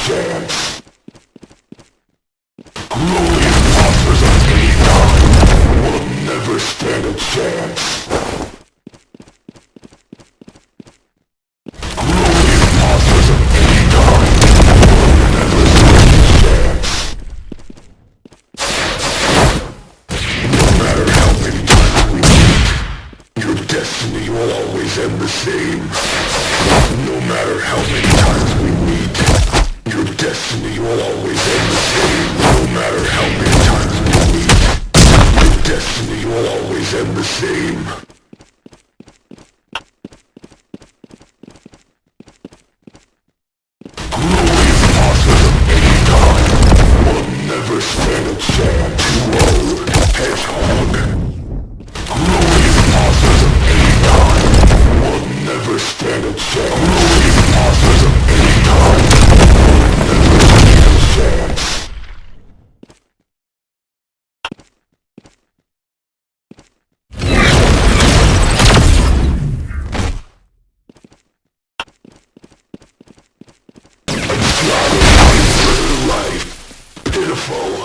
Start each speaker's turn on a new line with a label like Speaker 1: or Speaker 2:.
Speaker 1: chance. Glowing imposters of any kind will never stand a chance. Glowing imposters of any kind will never stand a chance. No matter how many times we meet, your destiny will always end the same. No matter how many times we meet, your destiny will always end the same. No matter how many times we meet, your destiny will always end the same. Glowing imposters of any kind will never stand a chance. Whoa, hedgehog. Glowing imposters of any kind will never stand a chance. Glowing imposters of any kind will never stand a chance. Life, pitiful.